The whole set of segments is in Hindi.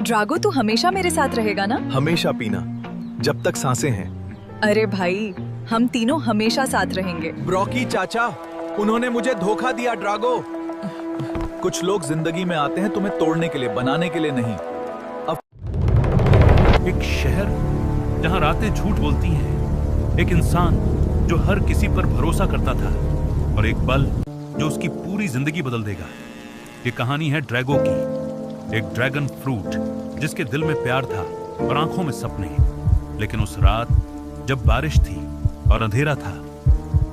ड्रागो तू हमेशा मेरे साथ रहेगा ना? हमेशा पीना, जब तक सांसें हैं। अरे भाई, हम तीनों हमेशा साथ रहेंगे। ब्रॉकी चाचा, उन्होंने मुझे धोखा दिया ड्रागो। कुछ लोग जिंदगी में आते हैं तुम्हें तोड़ने के लिए, बनाने के लिए नहीं। एक शहर जहां रातें झूठ बोलती हैं, एक इंसान जो हर किसी पर भरोसा करता था, और एक पल जो उसकी पूरी जिंदगी बदल देगा। ये कहानी है ड्रैगो की, एक ड्रैगन फ्रूट जिसके दिल में प्यार था और आंखों में सपने। लेकिन उस रात जब बारिश थी और अंधेरा था,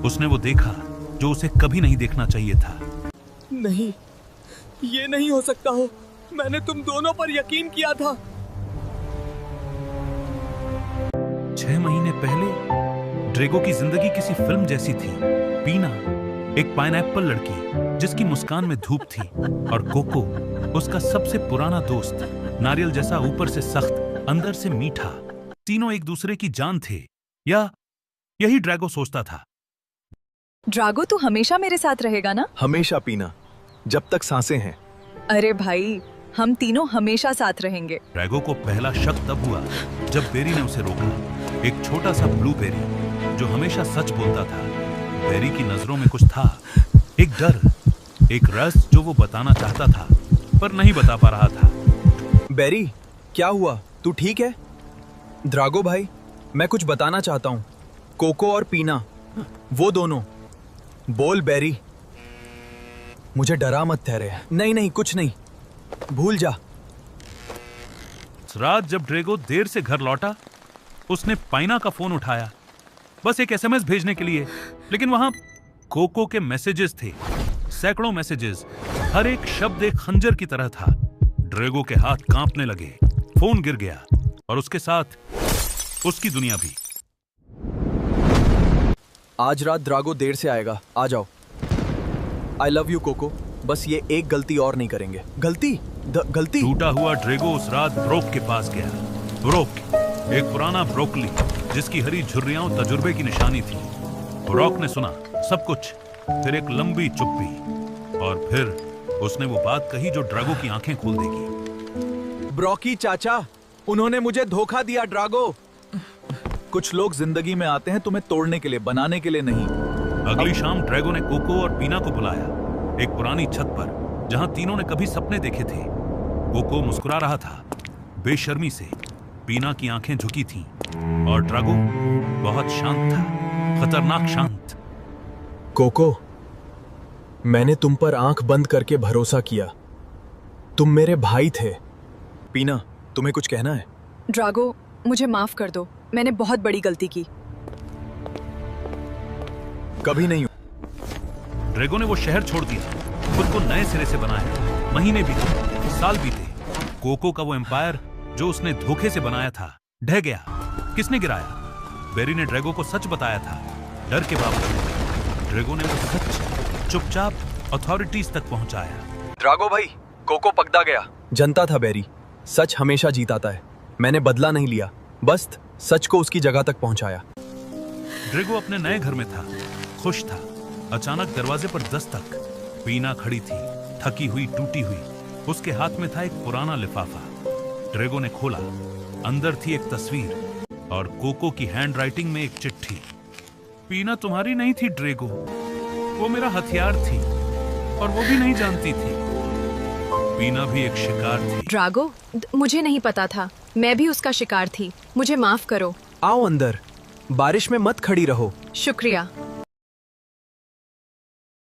उसने वो देखा जो उसे कभी नहीं देखना चाहिए था। नहीं, ये नहीं हो सकता हो। मैंने तुम दोनों पर यकीन किया था। 6 महीने पहले ड्रैगो की जिंदगी किसी फिल्म जैसी थी। पीना एक पाइनएप्पल लड़की जिसकी मुस्कान में धूप थी, और कोको उसका सबसे पुराना दोस्त, नारियल जैसा ऊपर से सख्त अंदर से मीठा। तीनों एक दूसरे की जान थे, या यही ड्रैगो सोचता था। ड्रागो तू हमेशा मेरे साथ रहेगा ना? हमेशा पीना, जब तक सांसें हैं। अरे भाई, हम तीनों हमेशा साथ रहेंगे। ड्रैगो को पहला शक तब हुआ जब बेरी ने उसे रोका। एक छोटा सा ब्लूबेरी जो हमेशा सच बोलता था। बेरी की नजरों में कुछ था, एक डर, एक रस जो वो बताना चाहता था पर नहीं बता पा रहा था। बेरी, क्या हुआ? तू ठीक है? ड्रागो भाई, मैं कुछ बताना चाहता हूँ। कोको और पीना, वो दोनों। बोल बेरी। मुझे डरा मत ठहरे। नहीं नहीं, कुछ नहीं, भूल जा। रात जब ड्रैगो देर से घर लौटा, उसने पाइना का फोन उठाया, बस एक एसएमएस भेजने के लिए। लेकिन वहां कोको के मैसेजेस थे, सैकड़ों मैसेजेस। हर एक शब्द एक खंजर की तरह था। ड्रैगो के हाथ कांपने लगे, फोन गिर गया, और उसके साथ उसकी दुनिया भी। आज रात ड्रागो देर से आएगा, आ जाओ। आई लव यू कोको, बस ये एक गलती और नहीं करेंगे। गलती? गलती? टूटा हुआ ड्रैगो उस रात ब्रोक के पास गया। ब्रोक एक पुराना ब्रोकली जिसकी हरी झुर्रियां तजुर्बे की निशानी थी। ब्रोक ने सुना सब कुछ, फिर एक लंबी चुप्पी, और फिर उसने वो बात कही जो ड्रैगो की आंखें खोल देगी। ब्रॉकी चाचा, उन्होंने मुझे धोखा दिया ड्रागो। कुछ लोग जिंदगी में आते हैं तुम्हें तोड़ने के लिए, बनाने के लिए नहीं। अगली शाम ड्रैगो ने कोको और पीना को बुलाया, एक पुरानी छत पर जहां तीनों ने कभी सपने देखे थे। कोको मुस्कुरा रहा था बेशर्मी से, पीना की आंखें झुकी थीं, और ड्रैगो बहुत शांत था, खतरनाक शांत। कोको, मैंने तुम पर आंख बंद करके भरोसा किया। तुम मेरे भाई थे। पीना, तुम्हें कुछ कहना है? ड्रागो, मुझे माफ कर दो, मैंने बहुत बड़ी गलती की। कभी नहीं। ड्रैगो ने वो शहर छोड़ दिया, खुद को नए सिरे से बनाया। महीने बीते, साल बीते। कोको का वो एम्पायर जो उसने धोखे से बनाया था ढह गया। किसने गिराया? बेरी ने ड्रैगो को सच बताया था। डर के बावजूद ड्रैगो ने वो सच चुपचाप अथॉरिटीज तक पहुंचाया। ड्रागो भाई, कोको पकड़ा गया। जनता था बेरी, सच हमेशा जीताता है। मैंने बदला नहीं लिया, बस सच को उसकी जगह तक पहुंचाया। ड्रैगो अपने नए घर में था, खुश था। अचानक दरवाजे पर दस्तक। पीना खड़ी थी, थकी हुई, टूटी हुई। उसके हाथ में था एक पुराना लिफाफा। ड्रैगो ने खोला, अंदर थी एक तस्वीर, और कोको की हैंडराइटिंग में एक चिट्ठी। पीना तुम्हारी नहीं थी ड्रैगो, वो मेरा हथियार थी, और वो भी नहीं जानती थी। पीना भी एक शिकार थी। ड्रागो, मुझे नहीं पता था, मैं भी उसका शिकार थी। मुझे माफ करो। आओ अंदर, बारिश में मत खड़ी रहो। शुक्रिया।